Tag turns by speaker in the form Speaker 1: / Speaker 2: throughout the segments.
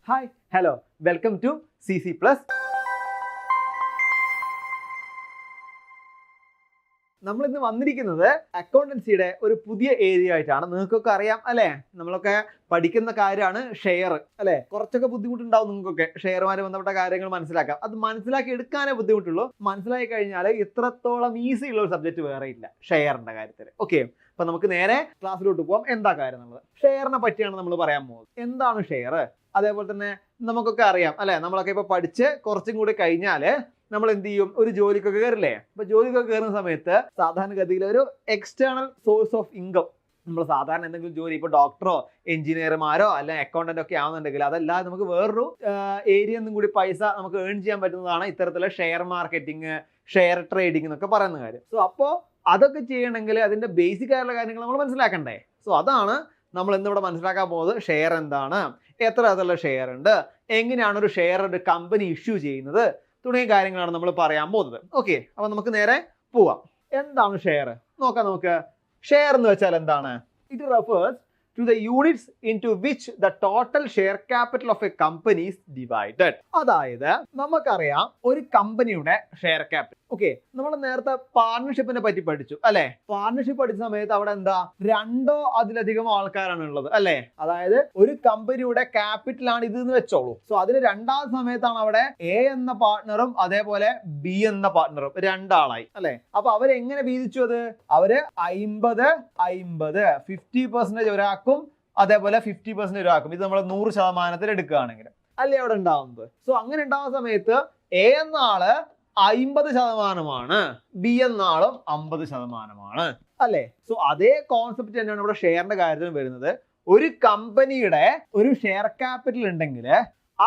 Speaker 1: Hi hello welcome to CC Plus. നമ്മൾ ഇന്ന് വന്നിരിക്കുന്നത് അക്കൗണ്ടൻസിയുടെ ഒരു പുതിയ ഏരിയ ആയിട്ടാണ്. നിങ്ങൾക്കൊക്കെ അറിയാം അല്ലേ, നമ്മളൊക്കെ പഠിക്കുന്ന കാര്യമാണ് ഷെയർ അല്ലേ. കുറച്ചൊക്കെ ബുദ്ധിമുട്ടുണ്ടാവും നിങ്ങൾക്കൊക്കെ ഷെയറുമായി ബന്ധപ്പെട്ട കാര്യങ്ങൾ മനസ്സിലാക്കാം. അത് മനസ്സിലാക്കി എടുക്കാനേ ബുദ്ധിമുട്ടുള്ളൂ. മനസ്സിലാക്കി കഴിഞ്ഞാൽ ഇത്രത്തോളം ഈസി ഉള്ള ഒരു സബ്ജക്ട് വേറെ ഇല്ല ഷെയറിന്റെ കാര്യത്തിൽ. ഓക്കെ, അപ്പൊ നമുക്ക് നേരെ ക്ലാസ്സിലോട്ട് പോകാം. എന്താ കാര്യം എന്നുള്ളത്, ഷെയറിനെ പറ്റിയാണ് നമ്മൾ പറയാൻ പോകുന്നത്. എന്താണ് ഷെയർ? അതേപോലെ തന്നെ നമുക്കൊക്കെ അറിയാം അല്ലെ, നമ്മളൊക്കെ ഇപ്പൊ പഠിച്ച് കുറച്ചും കൂടി കഴിഞ്ഞാല് നമ്മൾ എന്ത് ചെയ്യും, ഒരു ജോലിക്കൊക്കെ കയറില്ലേ. അപ്പൊ ജോലിക്കൊക്കെ കയറുന്ന സമയത്ത് സാധാരണഗതിയിൽ ഒരു എക്സ്റ്റേണൽ സോഴ്സ് ഓഫ് ഇൻകം, നമ്മൾ സാധാരണ എന്തെങ്കിലും ജോലി, ഇപ്പൊ ഡോക്ടറോ എഞ്ചിനീയർമാരോ അല്ലെ അക്കൗണ്ടന്റ് ഒക്കെ ആവുന്നുണ്ടെങ്കിൽ അതല്ലാതെ നമുക്ക് വേറൊരു ഏരിയ ഒന്നും കൂടി പൈസ നമുക്ക് ഏൺ ചെയ്യാൻ പറ്റുന്നതാണ് ഇത്തരത്തിലുള്ള ഷെയർ മാർക്കറ്റിംഗ്, ഷെയർ ട്രേഡിംഗ് എന്നൊക്കെ പറയുന്ന കാര്യം. സോ അപ്പോൾ അതൊക്കെ ചെയ്യണമെങ്കിൽ അതിന്റെ ബേസിക് ആയിട്ടുള്ള കാര്യങ്ങൾ നമ്മൾ മനസ്സിലാക്കണ്ടേ. സോ അതാണ് നമ്മൾ ഇന്നിവിടെ മനസ്സിലാക്കാൻ പോകുന്നത്. ഷെയർ എന്താണ്, എത്ര തരത്തിലുള്ള ഷെയർ ഉണ്ട്, എങ്ങനെയാണ് ഒരു ഷെയർ ഒരു കമ്പനി ഇഷ്യൂ ചെയ്യുന്നത് തുടങ്ങിയ കാര്യങ്ങളാണ് നമ്മൾ പറയാൻ പോകുന്നത്. ഓക്കെ, അപ്പൊ നമുക്ക് നേരെ പോവാം. എന്താണ് ഷെയർ നോക്കാം. നമുക്ക് ഷെയർ എന്ന് വെച്ചാൽ എന്താണ്? It refers to the units into which the total share capital of a company is divided. അതായത് നമുക്കറിയാം ഒരു കമ്പനിയുടെ ഷെയർ ക്യാപിറ്റൽ. ഓക്കെ, നമ്മൾ നേരത്തെ പാർട്ണർഷിപ്പിനെ പറ്റി പഠിച്ചു അല്ലെ. പാർട്ണർഷിപ്പ് പഠിച്ച സമയത്ത് അവിടെ എന്താ, രണ്ടോ അതിലധികമോ ആൾക്കാരാണ് ഉള്ളത് അല്ലെ. അതായത് ഒരു കമ്പനിയുടെ ക്യാപിറ്റൽ ആണ് ഇത് എന്ന് വെച്ചോളൂ. സോ അതിന് രണ്ടാം സമയത്താണ് അവിടെ A എന്ന പാർട്ണറും അതേപോലെ B എന്ന പാർട്ണറും രണ്ടാളായി അല്ലെ. അപ്പൊ അവരെങ്ങനെ വീതിച്ചു? അത് അവര് 50-50 50% ഒരാൾക്കും അതേപോലെ 50% ഒരാൾക്കും. ഇത് നമ്മൾ 100% എടുക്കുകയാണെങ്കിൽ അല്ലേ അവിടെ ഉണ്ടാവുന്നത്. സോ അങ്ങനെ ഉണ്ടാവുന്ന സമയത്ത് A എന്ന ആള് 50%, B എന്ന ആളും 50% അല്ലെ. സോ അതേ കോൺസെപ്റ്റ് തന്നെയാണ് ഇവിടെ ഷെയറിന്റെ കാര്യത്തിൽ വരുന്നത്. ഒരു കമ്പനിയുടെ ഒരു ഷെയർ ക്യാപിറ്റൽ ഉണ്ടെങ്കിൽ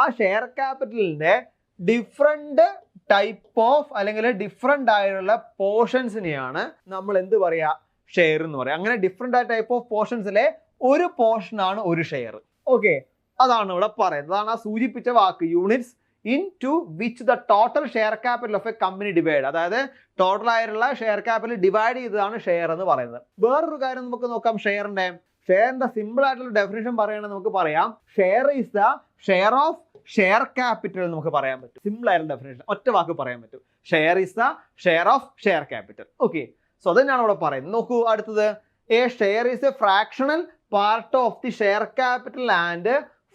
Speaker 1: ആ ഷെയർ ക്യാപിറ്റലിന്റെ ഡിഫറെന്റ് ടൈപ്പ് ഓഫ് അല്ലെങ്കിൽ ഡിഫറെന്റ് ആയിട്ടുള്ള പോർഷൻസിനെയാണ് നമ്മൾ എന്ത് പറയാ, ഷെയർ എന്ന് പറയാം. അങ്ങനെ ഡിഫറെന്റ് ആയ ടൈപ്പ് ഓഫ് പോർഷൻസിലെ ഒരു പോർഷൻ ആണ് ഒരു ഷെയർ. ഓക്കെ, അതാണ് ഇവിടെ പറയുന്നത്. അതാണ് ആ സൂചിപ്പിച്ച വാക്ക്, units into which the total share capital of a company divide. അതായത് ടോട്ടൽ ആയിട്ടുള്ള ഷെയർ ക്യാപിറ്റൽ ഡിവൈഡ് ചെയ്തതാണ് ഷെയർ എന്ന് പറയുന്നത്. വേറൊരു കാര്യം നമുക്ക് നോക്കാം. ഷെയറിന്റെ സിമ്പിൾ ആയിട്ടുള്ള ഡെഫിനിഷൻ പറയുകയാണെങ്കിൽ നമുക്ക് പറയാം, share is the share of share capital എന്ന് നമുക്ക് പറയാൻ പറ്റും. സിമ്പിൾ ആയിട്ടുള്ള ഡെഫിനിഷൻ ഒറ്റ വാക്ക് പറയാൻ പറ്റും. Share is the share of share capital. Okay, so അതന്നെയാണ് ഇവിടെ പറയുന്നത്. നോക്കൂ അടുത്തത്, A share is A fractional part of the share capital and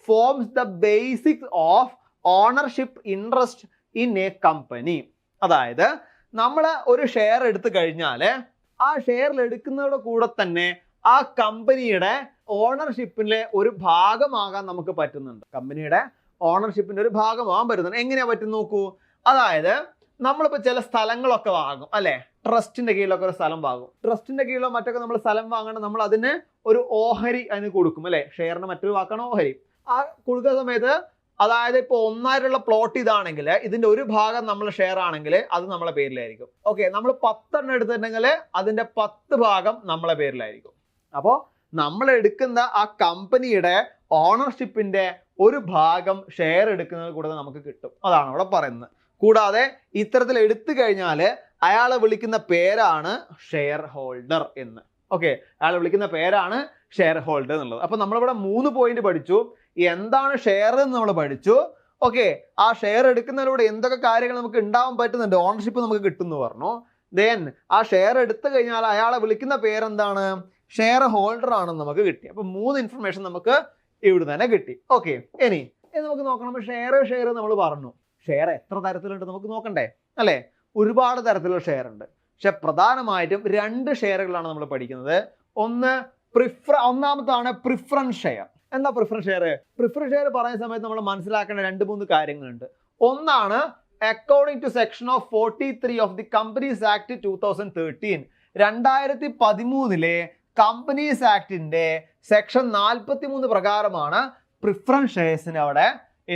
Speaker 1: forms the basics of ownership interest in a company. അതായത് നമ്മൾ ഒരു ഷെയർ എടുത്തു കഴിഞ്ഞാൽ ആ ഷെയറിൽ എടുക്കുന്നതോടെ കൂടെ തന്നെ ആ കമ്പനിയുടെ ഓണർഷിപ്പിലെ ഒരു ഭാഗമാകാൻ നമുക്ക് പറ്റുന്നുണ്ട്. കമ്പനിയുടെ ഓണർഷിപ്പിന്റെ ഒരു ഭാഗമാകാൻ പറ്റുന്നുണ്ട്. എങ്ങനെയാ പറ്റും നോക്കൂ. അതായത് നമ്മളിപ്പോൾ ചില സ്ഥലങ്ങളൊക്കെ വാങ്ങും അല്ലെ, ട്രസ്റ്റിന്റെ കീഴിലൊക്കെ ഒരു സ്ഥലം വാങ്ങും. ട്രസ്റ്റിന്റെ കീഴിലോ മറ്റൊക്കെ നമ്മൾ സ്ഥലം വാങ്ങണം, നമ്മൾ അതിന് ഒരു ഓഹരി അതിന് കൊടുക്കും അല്ലെ. ഷെയറിന് മറ്റൊരു വാക്കാണ് ഓഹരി. ആ കൊടുക്കുന്ന സമയത്ത് അതായത് ഇപ്പോൾ ഒന്നായിട്ടുള്ള പ്ലോട്ട് ഇതാണെങ്കിൽ ഇതിന്റെ ഒരു ഭാഗം നമ്മളെ ഷെയർ ആണെങ്കിൽ അത് നമ്മളെ പേരിലായിരിക്കും. ഓക്കെ, നമ്മൾ 10 എടുത്തിട്ടുണ്ടെങ്കിൽ അതിന്റെ 10 ഭാഗം നമ്മളെ പേരിലായിരിക്കും. അപ്പോൾ നമ്മൾ എടുക്കുന്ന ആ കമ്പനിയുടെ ഓണർഷിപ്പിന്റെ ഒരു ഭാഗം ഷെയർ എടുക്കുന്നത് കൂടെ നമുക്ക് കിട്ടും. അതാണ് അവിടെ പറയുന്നത്. കൂടാതെ ഇത്തരത്തിൽ എടുത്തു കഴിഞ്ഞാൽ അയാളെ വിളിക്കുന്ന പേരാണ് ഷെയർ ഹോൾഡർ എന്ന്. ഓക്കെ, അയാളെ വിളിക്കുന്ന പേരാണ് ഷെയർ ഹോൾഡർ എന്നുള്ളത്. അപ്പൊ നമ്മളിവിടെ 3 പോയിന്റ് പഠിച്ചു. എന്താണ് ഷെയർ എന്ന് നമ്മൾ പഠിച്ചു. ഓക്കെ, ആ ഷെയർ എടുക്കുന്നതിലൂടെ എന്തൊക്കെ കാര്യങ്ങൾ നമുക്ക് ഉണ്ടാവാൻ പറ്റുന്നുണ്ട്, ഓണർഷിപ്പ് നമുക്ക് കിട്ടുമെന്ന് പറഞ്ഞു. ദെൻ ആ ഷെയർ എടുത്തു കഴിഞ്ഞാൽ അയാളെ വിളിക്കുന്ന പേരെന്താണ്, ഷെയർ ഹോൾഡർ ആണെന്ന് നമുക്ക് കിട്ടി. അപ്പൊ 3 ഇൻഫർമേഷൻ നമുക്ക് ഇവിടെ തന്നെ കിട്ടി. ഓക്കെ, ഇനി നമുക്ക് നോക്കണം. ഷെയർ നമ്മൾ പറഞ്ഞു. ഷെയർ എത്ര തരത്തിലുണ്ട് നമുക്ക് നോക്കണ്ടേ അല്ലെ. ഒരുപാട് തരത്തിലുള്ള ഷെയർ ഉണ്ട്. പക്ഷെ പ്രധാനമായിട്ടും 2 ഷെയറുകളാണ് നമ്മൾ പഠിക്കുന്നത്. ഒന്നാമത്താണ് പ്രിഫറൻസ് ഷെയർ. എന്താ പ്രിഫറൻസ് ഷെയർ? പ്രിഫറൻസ് ഷെയർ പറയുന്ന സമയത്ത് നമ്മൾ മനസ്സിലാക്കേണ്ട 2-3 കാര്യങ്ങളുണ്ട്. ഒന്നാണ് according to section of 43 of the companies act 2013. 2013 companies ആക്ടിന്റെ സെക്ഷൻ 43 പ്രകാരമാണ് പ്രിഫറൻസ് ഷെയർസിന് അവിടെ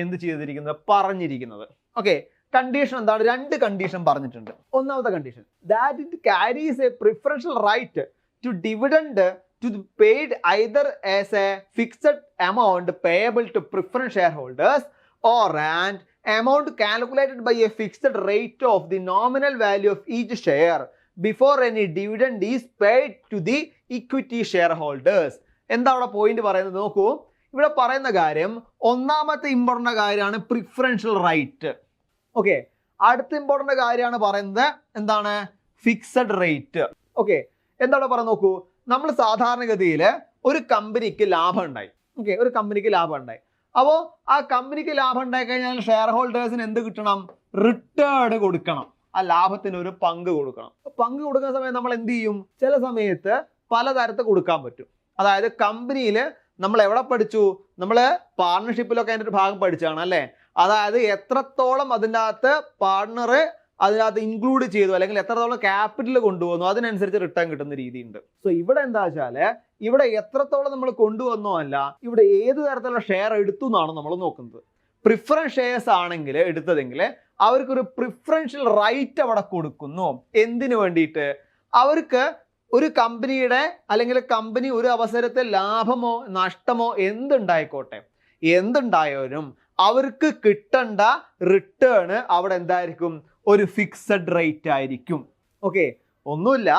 Speaker 1: എന്ത് ചെയ്തിരിക്കുന്നത്, പറഞ്ഞിരിക്കുന്നത്. ഓക്കെ, കണ്ടീഷൻ എന്താണ്? 2 കണ്ടീഷൻ പറഞ്ഞിട്ടുണ്ട്. ഒന്നാമത്തെ condition, that it carries a preferential right to dividend to be paid either as a fixed amount payable to preference shareholders or an amount calculated by a fixed rate of the nominal value of each share before any dividend is paid to the equity shareholders. എന്താ അവിടെ point പറയുന്നത് നോക്കൂ. ഇവിടെ പറയുന്ന കാര്യം ഒന്നാമത്തെ important കാര്യമാണ് preferential right. Okay, അടുത്ത ഇമ്പോർട്ടൻ്റ് കാര്യമാണ് പറയുന്നത് എന്താണ്? Fixed rate. ഓക്കെ, എന്താണ് പറയുന്നത് നോക്കൂ. നമ്മൾ സാധാരണഗതിയിൽ ഒരു കമ്പനിക്ക് ലാഭം ഉണ്ടായി. ഓക്കെ, ഒരു കമ്പനിക്ക് ലാഭം ഉണ്ടായി. അപ്പോൾ ആ കമ്പനിക്ക് ലാഭം ഉണ്ടായി കഴിഞ്ഞാൽ ഷെയർ ഹോൾഡേഴ്സിന് എന്ത് കിട്ടണം? റിട്ടേൺ കൊടുക്കണം. ആ ലാഭത്തിന് ഒരു പങ്ക് കൊടുക്കണം. പങ്ക് കൊടുക്കുന്ന സമയത്ത് നമ്മൾ എന്ത് ചെയ്യും? ചില സമയത്ത് പലതരത്തിൽ കൊടുക്കാൻ പറ്റും. അതായത് കമ്പനിയിൽ നമ്മൾ എവിടെ പഠിച്ചു? നമ്മൾ പാർട്ണർഷിപ്പിലൊക്കെ അതിൻ്റെ ഒരു ഭാഗം പഠിച്ചാണ് അല്ലേ? അതായത് എത്രത്തോളം അതിൻ്റെ അകത്ത് പാർട്ണർ അതിനകത്ത് ഇൻക്ലൂഡ് ചെയ്തു അല്ലെങ്കിൽ എത്രത്തോളം ക്യാപിറ്റൽ കൊണ്ടുവന്നു അതിനനുസരിച്ച് റിട്ടേൺ കിട്ടുന്ന രീതിയുണ്ട്. സോ ഇവിടെ എന്താ വെച്ചാൽ ഇവിടെ എത്രത്തോളം നമ്മൾ കൊണ്ടുവന്നോ അല്ല, ഇവിടെ ഏത് തരത്തിലുള്ള ഷെയർ എടുത്തു എന്നാണ് നമ്മൾ നോക്കുന്നത്. പ്രിഫറൻസ് ഷെയർസ് ആണെങ്കിൽ എടുത്തതെങ്കിൽ അവർക്കൊരു പ്രിഫറൻഷ്യൽ റൈറ്റ് അവിടെ കൊടുക്കുന്നു. എന്തിനു വേണ്ടിയിട്ട്? അവർക്ക് ഒരു കമ്പനിയുടെ അല്ലെങ്കിൽ കമ്പനി ഒരു അവസരത്തിൽ ലാഭമോ നഷ്ടമോ എന്തുണ്ടായിക്കോട്ടെ, എന്തുണ്ടായാലും അവർക്ക് കിട്ടേണ്ട റിട്ടേൺ അവിടെ എന്തായിരിക്കും? ഒരു ഫിക്സഡ് റേറ്റ് ആയിരിക്കും. ഓക്കെ, ഒന്നുമില്ല.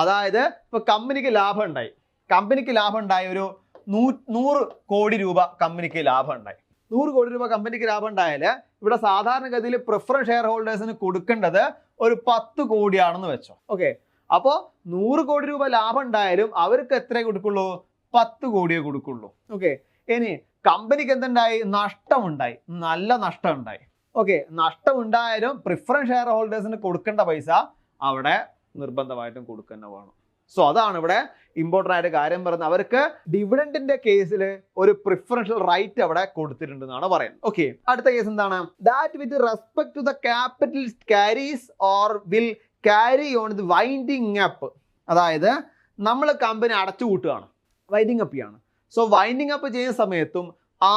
Speaker 1: അതായത് ഇപ്പൊ കമ്പനിക്ക് ലാഭം ഉണ്ടായി ഒരു 100 കോടി രൂപ കമ്പനിക്ക് ലാഭം ഉണ്ടായി. 100 കോടി രൂപ കമ്പനിക്ക് ലാഭം ഉണ്ടായാൽ ഇവിടെ സാധാരണഗതിയിൽ പ്രിഫറൻസ് ഷെയർ ഹോൾഡേഴ്സിന് കൊടുക്കേണ്ടത് ഒരു 10 കോടിയാണെന്ന് വെച്ചോ. ഓക്കെ, അപ്പോൾ 100 കോടി രൂപ ലാഭം ഉണ്ടായാലും അവർക്ക് എത്രയേ കൊടുക്കുള്ളൂ? 10 കോടിയേ കൊടുക്കുള്ളൂ. ഓക്കെ, ഇനി കമ്പനിക്ക് എന്തുണ്ടായി? നഷ്ടമുണ്ടായി, നല്ല നഷ്ടമുണ്ടായി. ഓക്കെ, നഷ്ടമുണ്ടായാലും പ്രിഫറൻസ് ഷെയർ ഹോൾഡേഴ്സിന് കൊടുക്കേണ്ട പൈസ അവിടെ നിർബന്ധമായിട്ടും കൊടുക്കുന്ന വേണം. സോ അതാണ് ഇവിടെ ഇമ്പോർട്ടൻ്റ് ആയിട്ട് കാര്യം പറയുന്നത്. അവർക്ക് ഡിവിഡൻഡിന്റെ കേസിൽ ഒരു പ്രിഫറൻഷ്യൽ റൈറ്റ് അവിടെ കൊടുത്തിട്ടുണ്ടെന്നാണ് പറയുന്നത്. ഓക്കെ, അടുത്ത കേസ് എന്താണ്? That with respect to the capital carries or will carry on the winding up. അതായത് നമ്മൾ കമ്പനി അടച്ചു കൂട്ടുകയാണ്, വൈൻഡിങ് അപ്പ് ചെയ്യാണ്. സോ വൈൻഡിങ് അപ്പ് ചെയ്യുന്ന സമയത്തും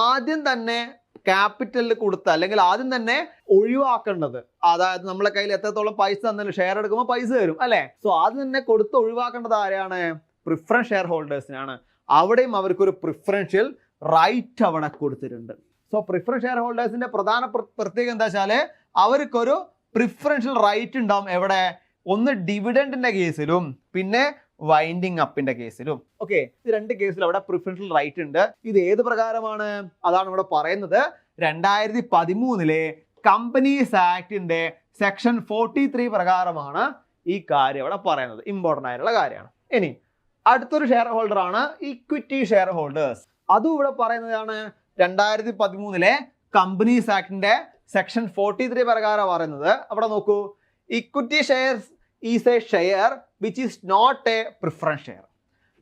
Speaker 1: ആദ്യം തന്നെ ക്യാപിറ്റലിൽ കൊടുത്ത അല്ലെങ്കിൽ ആദ്യം തന്നെ ഒഴിവാക്കേണ്ടത്, അതായത് നമ്മളെ കയ്യിൽ എത്രത്തോളം പൈസ തന്നാലും ഷെയർ എടുക്കുമ്പോൾ പൈസ തരും അല്ലേ? സോ ആദ്യം തന്നെ കൊടുത്ത് ഒഴിവാക്കേണ്ടത് ആരെയാണ്? പ്രിഫറൻസ് ഷെയർ ഹോൾഡേഴ്സിനാണ്. അവിടെയും അവർക്കൊരു പ്രിഫറൻഷ്യൽ റൈറ്റ് അവിടെ കൊടുത്തിട്ടുണ്ട്. സോ പ്രിഫറൻസ് ഷെയർ ഹോൾഡേഴ്സിന്റെ പ്രധാന പ്രത്യേകത എന്താ വെച്ചാൽ അവർക്കൊരു പ്രിഫറൻഷ്യൽ റൈറ്റ് ഉണ്ടാവും. എവിടെ? ഒന്ന് ഡിവിഡൻഡിന്റെ കേസിലും പിന്നെ വൈൻഡിങ് അപ്പിന്റെ കേസിലും. ഓക്കെ, ഇത് 2 കേസിലും അവിടെ പ്രിഫറൻഷ്യൽ റൈറ്റ് ഉണ്ട്. ഇത് ഏത് പ്രകാരമാണ്? അതാണ് ഇവിടെ പറയുന്നത്. 2013 കമ്പനീസ് ആക്ടിന്റെ സെക്ഷൻ 43 പ്രകാരമാണ് ഈ കാര്യം ഇവിടെ പറയുന്നത്. ഇമ്പോർട്ടൻ്റ് ആയിട്ടുള്ള കാര്യമാണ്. ഇനി അടുത്തൊരു ഷെയർ ഹോൾഡർ ആണ് ഇക്വിറ്റി ഷെയർ ഹോൾഡേഴ്സ്. അതും ഇവിടെ പറയുന്നതാണ് 2013 കമ്പനീസ് ആക്ടിന്റെ സെക്ഷൻ 43 പ്രകാരം പറയുന്നത്. അവിടെ നോക്കൂ, equity shares is a share which is not a preference share.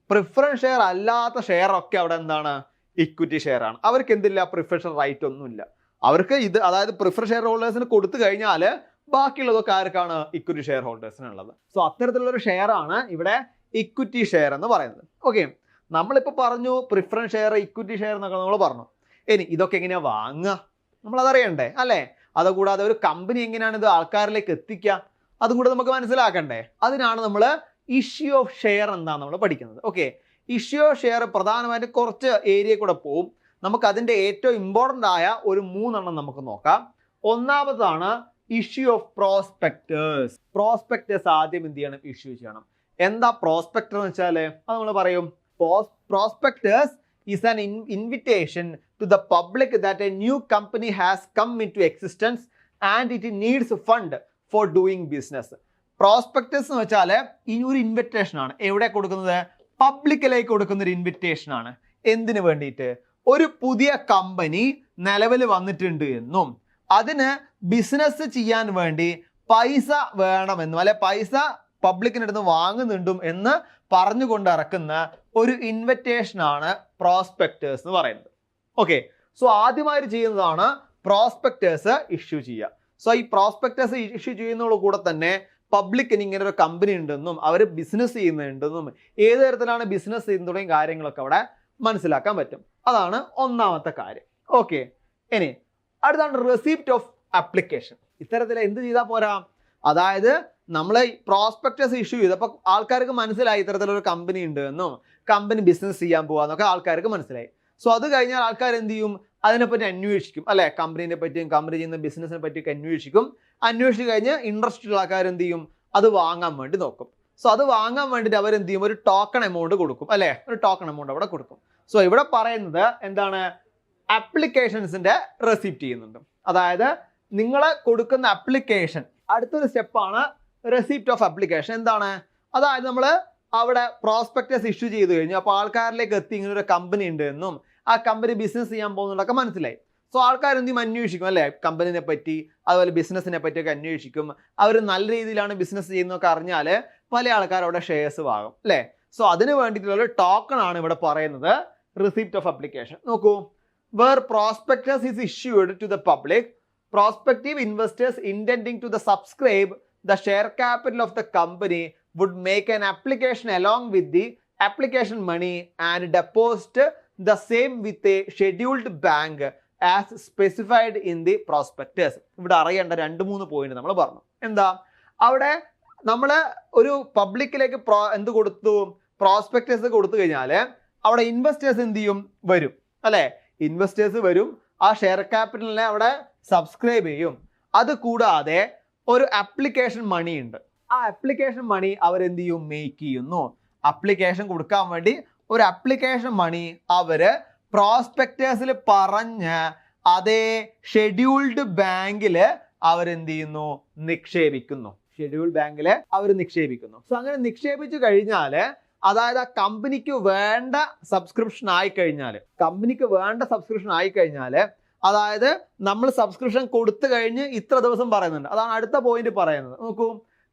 Speaker 1: Preference share അല്ലാത്ത ഷെയർ ഒക്കെ അവിടെ എന്താണ്? ഇക്വിറ്റി ഷെയർ ആണ്. അവർക്ക് എന്തില്ല? പ്രിഫറൻഷ്യൽ റൈറ്റ് ഒന്നുമില്ല. അവർക്ക് ഇത് അതായത് പ്രിഫറൻസ് ഷെയർ ഹോൾഡേഴ്സിന് കൊടുത്തു കഴിഞ്ഞാൽ ബാക്കിയുള്ളതൊക്കെ ആർക്കാണ്? ഇക്വിറ്റി ഷെയർ ഹോൾഡേഴ്സിനുള്ളത്. സോ അത്തരത്തിലുള്ളൊരു ഷെയർ ആണ് ഇവിടെ ഇക്വിറ്റി ഷെയർ എന്ന് പറയുന്നത്. ഓക്കെ, നമ്മളിപ്പോൾ പറഞ്ഞു പ്രിഫറൻസ് ഷെയർ, ഇക്വിറ്റി ഷെയർ എന്നൊക്കെ നമ്മൾ പറഞ്ഞു. ഇനി ഇതൊക്കെ എങ്ങനെയാ വാങ്ങുക? നമ്മളതറിയണ്ടേ അല്ലേ? അതുകൂടാതെ ഒരു കമ്പനി എങ്ങനെയാണ് ഇത് ആൾക്കാരിലേക്ക് എത്തിക്കുക അതും കൂടെ നമുക്ക് മനസ്സിലാക്കണ്ടേ? അതിനാണ് നമ്മൾ ഇഷ്യൂ ഓഫ് ഷെയർ എന്താണ് നമ്മൾ പഠിക്കുന്നത്. ഓക്കെ, ഇഷ്യൂ ഓഫ് ഷെയർ പ്രധാനമായിട്ടും കുറച്ച് ഏരിയ കൂടെ പോവും. നമുക്ക് അതിൻ്റെ ഏറ്റവും ഇമ്പോർട്ടൻ്റ് ആയ ഒരു 3 നമുക്ക് നോക്കാം. ഒന്നാമതാണ് ഇഷ്യൂ ഓഫ് പ്രോസ്പെക്ടേഴ്സ്. പ്രോസ്പെക്ടേഴ്സ് ആദ്യം എന്ത് ചെയ്യണം? ഇഷ്യൂ ചെയ്യണം. എന്താ പ്രോസ്പെക്ടർ എന്ന് വെച്ചാൽ അത് നമ്മൾ പറയും. Prospectors is an invitation to the public that a new company has come into existence and it needs fund for doing business. Prospectus എന്ന് വെച്ചാൽ ഈ ഒരു ഇൻവിറ്റേഷൻ ആണ്. എവിടെ കൊടുക്കുന്നത്? പബ്ലിക്കിലേക്ക് കൊടുക്കുന്ന ഒരു ഇൻവിറ്റേഷൻ ആണ്. എന്തിനു വേണ്ടിയിട്ട്? ഒരു പുതിയ കമ്പനി നിലവിൽ വന്നിട്ടുണ്ട് എന്നും അതിന് ബിസിനസ് ചെയ്യാൻ വേണ്ടി പൈസ വേണമെന്നും അല്ലെ പൈസ പബ്ലിക്കിനടുത്ത് വാങ്ങുന്നുണ്ടും എന്ന് പറഞ്ഞുകൊണ്ട് ഇറക്കുന്ന ഒരു ഇൻവിറ്റേഷൻ ആണ് പ്രോസ്പെക്ടേഴ്സ് എന്ന് പറയുന്നത്. ഓക്കെ, സോ ആദ്യമായിട്ട് ചെയ്യുന്നതാണ് പ്രോസ്പെക്ടേഴ്സ് ഇഷ്യൂ ചെയ്യുക. സോ ഈ പ്രോസ്പെക്ടേഴ്സ് ഇഷ്യൂ ചെയ്യുന്നതോട് കൂടെ തന്നെ പബ്ലിക്കിന് ഇങ്ങനെ ഒരു കമ്പനി ഉണ്ടെന്നും അവർ ബിസിനസ് ചെയ്യുന്നുണ്ടെന്നും ഏത് തരത്തിലാണ് ബിസിനസ് ചെയ്യുന്ന തുടങ്ങിയ കാര്യങ്ങളൊക്കെ അവിടെ മനസ്സിലാക്കാൻ പറ്റും. അതാണ് ഒന്നാമത്തെ കാര്യം. ഓക്കെ, ഇനി അടുത്താണ് റെസിപ്റ്റ് ഓഫ് ആപ്ലിക്കേഷൻ. ഇത്തരത്തിൽ എന്ത് ചെയ്താൽ പോരാ? അതായത് നമ്മൾ പ്രോസ്പെക്ടസ് ഇഷ്യൂ ചെയ്തപ്പോൾ ആൾക്കാർക്ക് മനസ്സിലായി ഇത്തരത്തിലൊരു കമ്പനി ഉണ്ട് എന്നും കമ്പനി ബിസിനസ് ചെയ്യാൻ പോകാന്നൊക്കെ ആൾക്കാർക്ക് മനസ്സിലായി. സോ അത് കഴിഞ്ഞാൽ ആൾക്കാർ എന്ത് ചെയ്യും? അതിനെപ്പറ്റി അന്വേഷിക്കും അല്ലെ? കമ്പനീനെ പറ്റിയും കമ്പനി ചെയ്യുന്ന ബിസിനസിനെ പറ്റിയൊക്കെ അന്വേഷിച്ച് കഴിഞ്ഞ് ഇൻട്രസ്റ്റ് ഉള്ള ആൾക്കാർ എന്ത് ചെയ്യും? അത് വാങ്ങാൻ വേണ്ടി നോക്കും. സോ അത് വാങ്ങാൻ വേണ്ടിയിട്ട് അവരെന്ത് ചെയ്യും? ഒരു ടോക്കൺ എമൗണ്ട് കൊടുക്കും അല്ലെ? ഒരു ടോക്കൺ എമൗണ്ട് അവിടെ കൊടുക്കും. സോ ഇവിടെ പറയുന്നത് എന്താണ്, ആപ്ലിക്കേഷൻസിന്റെ റെസിപ്റ്റ് ചെയ്യുന്നുണ്ട്. അതായത് നിങ്ങൾ കൊടുക്കുന്ന ആപ്ലിക്കേഷൻ, അടുത്തൊരു സ്റ്റെപ്പാണ് റെസിപ്റ്റ് ഓഫ് ആപ്ലിക്കേഷൻ. എന്താണ്, അതായത് നമ്മൾ അവിടെ പ്രോസ്പെക്ടസ് ഇഷ്യൂ ചെയ്ത് കഴിഞ്ഞു, അപ്പോൾ ആൾക്കാരിലേക്ക് എത്തി ഇങ്ങനെ ഒരു കമ്പനി ഉണ്ട് എന്നും ആ കമ്പനി ബിസിനസ് ചെയ്യാൻ പോകുന്നതൊക്കെ മനസ്സിലായി. സോ ആൾക്കാർ എന്തെങ്കിലും അന്വേഷിക്കും അല്ലേ, കമ്പനിനെ പറ്റി അതുപോലെ ബിസിനസ്സിനെ പറ്റിയൊക്കെ അന്വേഷിക്കും. അവർ നല്ല രീതിയിലാണ് ബിസിനസ് ചെയ്യുന്നതൊക്കെ അറിഞ്ഞാൽ പല ആൾക്കാർ അവിടെ ഷെയർസ് വാങ്ങും അല്ലേ. സോ അതിന് വേണ്ടിയിട്ടുള്ള ടോക്കൺ ആണ് ഇവിടെ പറയുന്നത് റിസിപ്റ്റ് ഓഫ് ആപ്ലിക്കേഷൻ. നോക്കൂ, where prospectus is issued to the public, prospective investors intending to the subscribe the share capital of the company would make an application along with the application money and deposit the same with a scheduled bank as specified in the prospectus. ഇവിടെ അറിയേണ്ട 2-3 point നമ്മൾ പറഞ്ഞു. എന്താ, അവിടെ നമ്മൾ ഒരു പബ്ലിക്കിലേക്ക് എന്ത് കൊടുത്തു, പ്രോസ്പെക്ടസ് കൊടുത്തു കഴിഞ്ഞാൽ അവിടെ ഇൻവെസ്റ്റേഴ്സ് എന്ത് ചെയ്യും, വരും അല്ലെ. ഇൻവെസ്റ്റേഴ്സ് വരും, ആ ഷെയർ ക്യാപിറ്റലിനെ അവിടെ സബ്സ്ക്രൈബ് ചെയ്യും. അത് കൂടാതെ ഒരു ആപ്ലിക്കേഷൻ മണി ഉണ്ട്, ആ ആപ്ലിക്കേഷൻ മണി അവരെന്ത് ചെയ്യും, മേക്ക് ചെയ്യുന്നു. ആപ്ലിക്കേഷൻ കൊടുക്കാൻ വേണ്ടി ഒരു ആപ്ലിക്കേഷൻ മണി അവര് പ്രോസ്പെക്ടേഴ്സിൽ പറഞ്ഞ് അതേ ഷെഡ്യൂൾഡ് ബാങ്കില് അവരെന്ത് ചെയ്യുന്നു, നിക്ഷേപിക്കുന്നു. ഷെഡ്യൂൾഡ് ബാങ്കില് അവർ നിക്ഷേപിക്കുന്നു. സോ അങ്ങനെ നിക്ഷേപിച്ചു കഴിഞ്ഞാല്, അതായത് ആ കമ്പനിക്ക് വേണ്ട സബ്സ്ക്രിപ്ഷൻ ആയി കഴിഞ്ഞാല്, അതായത് നമ്മൾ സബ്സ്ക്രിപ്ഷൻ കൊടുത്തു കഴിഞ്ഞ് ഇത്ര ദിവസം പറയുന്നുണ്ട്, അതാണ് അടുത്ത പോയിന്റ് പറയുന്നത്. നോക്കൂ,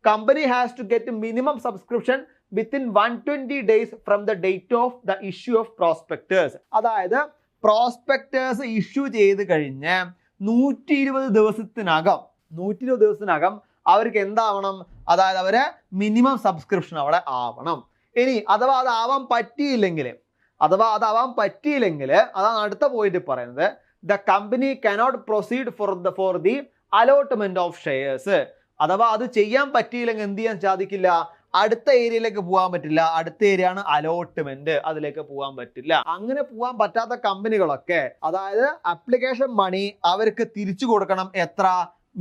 Speaker 1: company has to get minimum subscription within 120 days from the date of the issue of prospectus. അതായത് പ്രോസ്പെക്ടേഴ്സ് ഇഷ്യൂ ചെയ്ത് കഴിഞ്ഞ് 120 ദിവസത്തിനകം അവർക്ക് എന്താവണം, അതായത് അവരെ മിനിമം സബ്സ്ക്രിപ്ഷൻ അവിടെ ആവണം. ഇനി അഥവാ അതാവാൻ പറ്റിയില്ലെങ്കിൽ, അതാണ് അടുത്ത പോയിന്റ് പറയുന്നത്, the company cannot proceed for the allotment of shares. അഥവാ അത് ചെയ്യാൻ പറ്റിയില്ലെങ്കിൽ എന്ത് ചെയ്യാൻ സാധിക്കില്ല, അടുത്ത ഏരിയയിലേക്ക് പോകാൻ പറ്റില്ല. അടുത്ത ഏരിയ ആണ് അലോട്ട്മെന്റ്, അതിലേക്ക് പോകാൻ പറ്റില്ല. അങ്ങനെ പോകാൻ പറ്റാത്ത കമ്പനികളൊക്കെ, അതായത് ആപ്ലിക്കേഷൻ മണി അവർക്ക് തിരിച്ചു കൊടുക്കണം. എത്ര,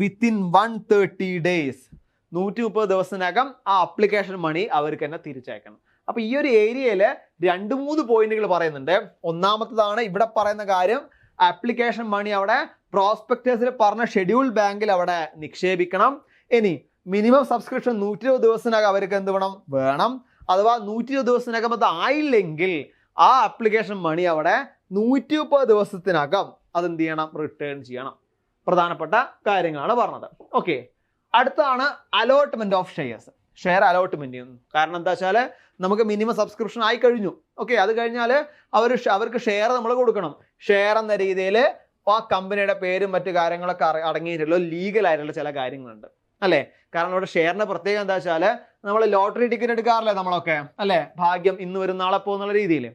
Speaker 1: വിത്തിൻ 130 ഡേയ്സ്, 130 ദിവസത്തിനകം ആ ആപ്ലിക്കേഷൻ മണി അവർക്ക് തന്നെ തിരിച്ചയക്കണം. അപ്പൊ ഈ ഒരു ഏരിയയില് 2-3 പോയിന്റുകൾ പറയുന്നുണ്ട്. ഒന്നാമത്തതാണ് ഇവിടെ പറയുന്ന കാര്യം, ആപ്ലിക്കേഷൻ മണി അവിടെ പ്രോസ്പെക്ടേഴ്സിൽ പറഞ്ഞ ഷെഡ്യൂൾ ബാങ്കിൽ അവിടെ നിക്ഷേപിക്കണം. ഇനി മിനിമം സബ്സ്ക്രിപ്ഷൻ 120 ദിവസത്തിനകം അവർക്ക് എന്ത് വേണം. അഥവാ 120 ദിവസത്തിനകം അത് ആയില്ലെങ്കിൽ ആ ആപ്ലിക്കേഷൻ മണി അവിടെ 130 ദിവസത്തിനകം അതെന്ത് ചെയ്യണം, റിട്ടേൺ ചെയ്യണം. പ്രധാനപ്പെട്ട കാര്യങ്ങളാണ് പറഞ്ഞത്. ഓക്കെ, അടുത്താണ് allotment of shares. Share allotment ചെയ്യുന്നു. കാരണം എന്താ വെച്ചാൽ നമുക്ക് മിനിമം സബ്സ്ക്രിപ്ഷൻ ആയി കഴിഞ്ഞു. ഓക്കെ, അത് കഴിഞ്ഞാൽ അവർക്ക് ഷെയർ നമ്മൾ കൊടുക്കണം. ഷെയർ എന്ന രീതിയിൽ ആ കമ്പനിയുടെ പേരും മറ്റു കാര്യങ്ങളൊക്കെ അടങ്ങിയിട്ടുള്ള ലീഗൽ ആയിട്ടുള്ള ചില കാര്യങ്ങളുണ്ട് അല്ലേ. കാരണം ഇവിടെ ഷെയറിന്റെ പ്രത്യേകം എന്താ വെച്ചാൽ നമ്മൾ ലോട്ടറി ടിക്കറ്റ് എടുക്കാറില്ലേ നമ്മളൊക്കെ അല്ലേ, ഭാഗ്യം ഇന്ന് വരും നാളെ പോകുന്നുള്ള രീതിയിൽ.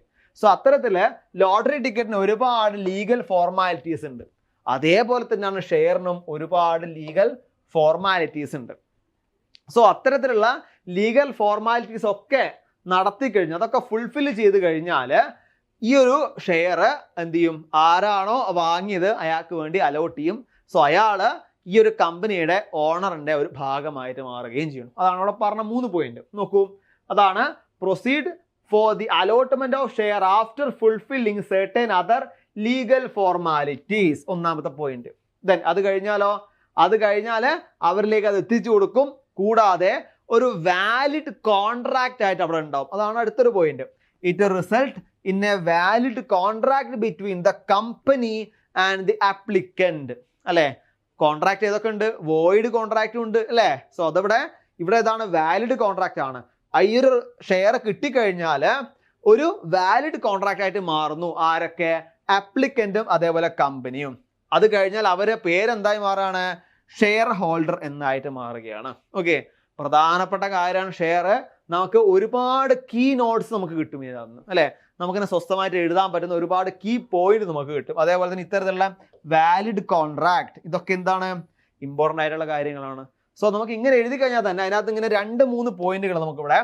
Speaker 1: സോ അത്തരത്തില് ലോട്ടറി ടിക്കറ്റിന് ഒരുപാട് ലീഗൽ ഫോർമാലിറ്റീസ് ഉണ്ട്. അതേപോലെ തന്നെയാണ് ഷെയറിനും ഒരുപാട് ലീഗൽ ഫോർമാലിറ്റീസ് ഉണ്ട്. സോ അത്തരത്തിലുള്ള ലീഗൽ ഫോർമാലിറ്റീസ് ഒക്കെ നടത്തി കഴിഞ്ഞ് അതൊക്കെ ഫുൾഫിൽ ചെയ്ത് കഴിഞ്ഞാൽ ഈ ഒരു ഷെയർ എന്ത് ചെയ്യും, ആരാണോ വാങ്ങിയത് അയാൾക്ക് വേണ്ടി അലോട്ട് ചെയ്യും. സോ അയാള് ഈ ഒരു കമ്പനിയുടെ ഓണറിന്റെ ഒരു ഭാഗമായിട്ട് മാറുകയും ചെയ്യണം. അതാണ് അവിടെ പറഞ്ഞ 3 പോയിന്റ്. നോക്കൂ, അതാണ് proceed for the allotment of share after fulfilling certain other legal formalities, ഒന്നാമത്തെ പോയിന്റ്. ദെൻ അത് കഴിഞ്ഞാല് അവരിലേക്ക് അത് എത്തിച്ചു കൊടുക്കും. കൂടാതെ ഒരു വാലിഡ് കോൺട്രാക്ട് ആയിട്ട് അവിടെ ഉണ്ടാവും. അതാണ് അടുത്തൊരു point. It result in A valid contract between the company and the applicant അല്ലെ. കോൺട്രാക്ട് ഏതൊക്കെ ഉണ്ട്, വോയിഡ് കോൺട്രാക്റ്റും ഉണ്ട് അല്ലേ. സോ അതവിടെ ഇവിടെ ഏതാണ്, വാലിഡ് കോൺട്രാക്ട് ആണ്. ഈ ഒരു ഷെയർ കിട്ടിക്കഴിഞ്ഞാൽ ഒരു വാലിഡ് കോൺട്രാക്ട് ആയിട്ട് മാറുന്നു. ആരൊക്കെ, ആപ്ലിക്കന്റും അതേപോലെ കമ്പനിയും. അത് കഴിഞ്ഞാൽ അവരെ പേരെന്തായി മാറാണ്, ഷെയർ ഹോൾഡർ എന്നായിട്ട് മാറുകയാണ്. ഓക്കെ, പ്രധാനപ്പെട്ട കാര്യമാണ് ഷെയർ. നമുക്ക് ഒരുപാട് കീ നോട്ട്സ് നമുക്ക് കിട്ടും ഇതിനകത്ത് അല്ലെ. നമുക്കിങ്ങനെ സ്വസ്ഥമായിട്ട് എഴുതാൻ പറ്റുന്ന ഒരുപാട് കീ പോയിന്റ് നമുക്ക് കിട്ടും. അതേപോലെ തന്നെ ഇത്തരത്തിലുള്ള വാലിഡ് കോൺട്രാക്ട്, ഇതൊക്കെ എന്താണ്, ഇമ്പോർട്ടൻ്റ് ആയിട്ടുള്ള കാര്യങ്ങളാണ്. സോ നമുക്ക് ഇങ്ങനെ എഴുതി കഴിഞ്ഞാൽ തന്നെ അതിനകത്ത് ഇങ്ങനെ 2-3 പോയിന്റുകൾ നമുക്കിവിടെ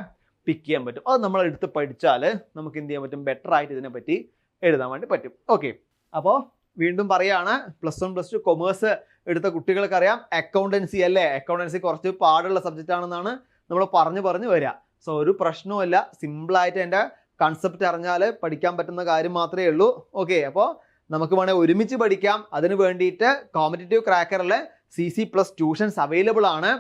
Speaker 1: പിക്ക് ചെയ്യാൻ പറ്റും. അത് നമ്മൾ എടുത്ത് പഠിച്ചാൽ നമുക്ക് എന്ത് ചെയ്യാൻ പറ്റും, ബെറ്റർ ആയിട്ട് ഇതിനെപ്പറ്റി എഴുതാൻ വേണ്ടി പറ്റും. ഓക്കെ, അപ്പോൾ വീണ്ടും പറയാണ്, +1 +2 കൊമേഴ്സ് എടുത്ത കുട്ടികൾക്കറിയാം അക്കൗണ്ടൻസി അല്ലേ. അക്കൗണ്ടൻസി കുറച്ച് പാടുള്ള സബ്ജക്റ്റ് ആണെന്നാണ് നമ്മൾ പറഞ്ഞു വരിക. സോ ഒരു പ്രശ്നവുമില്ല, സിമ്പിളായിട്ട് എൻ്റെ കൺസെപ്റ്റ് അറിഞ്ഞാൽ പഠിക്കാൻ പറ്റുന്ന കാര്യം മാത്രമേ ഉള്ളൂ. ഓക്കെ, അപ്പോൾ നമുക്ക് വേണേൽ ഒരുമിച്ച് പഠിക്കാം. അതിന് വേണ്ടിയിട്ട് കോമ്പറ്റേറ്റീവ് ക്രാക്കറിൽ CC+ ട്യൂഷൻസ് അവൈലബിൾ ആണ്.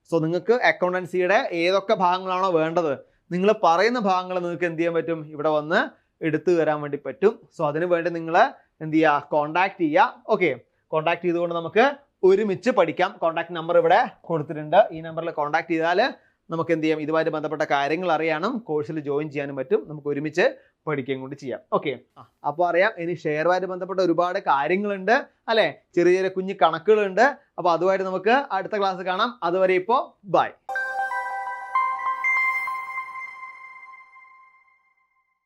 Speaker 1: സോ നിങ്ങൾക്ക് അക്കൗണ്ടൻസിയുടെ ഏതൊക്കെ ഭാഗങ്ങളാണോ വേണ്ടത്, നിങ്ങൾ പറയുന്ന ഭാഗങ്ങൾ നിങ്ങൾക്ക് എന്ത് ചെയ്യാൻ പറ്റും, ഇവിടെ വന്ന് എടുത്തു തരാൻ വേണ്ടി പറ്റും. സോ അതിന് വേണ്ടി നിങ്ങൾ എന്ത് ചെയ്യുക, കോൺടാക്ട് ചെയ്യുക. ഓക്കെ, കോൺടാക്ട് ചെയ്തുകൊണ്ട് നമുക്ക് ഒരുമിച്ച് പഠിക്കാം. കോൺടാക്ട് നമ്പർ ഇവിടെ കൊടുത്തിട്ടുണ്ട്. ഈ നമ്പറിൽ കോൺടാക്ട് ചെയ്താൽ നമുക്ക് എന്ത് ചെയ്യാം, ഇതുമായിട്ട് ബന്ധപ്പെട്ട കാര്യങ്ങൾ അറിയാനും കോഴ്സിൽ ജോയിൻ ചെയ്യാനും പറ്റും. നമുക്ക് ഒരുമിച്ച് പഠിക്കുകയും കൂടി ചെയ്യാം. ഓക്കെ, അപ്പോൾ അറിയാം ഇനി ഷെയറുമായിട്ട് ബന്ധപ്പെട്ട ഒരുപാട് കാര്യങ്ങളുണ്ട് അല്ലെ, ചെറിയ ചെറിയ കുഞ്ഞു കണക്കുകളുണ്ട്. അപ്പോൾ അതുമായിട്ട് നമുക്ക് അടുത്ത ക്ലാസ് കാണാം. അതുവരെ ഇപ്പോൾ ബൈ.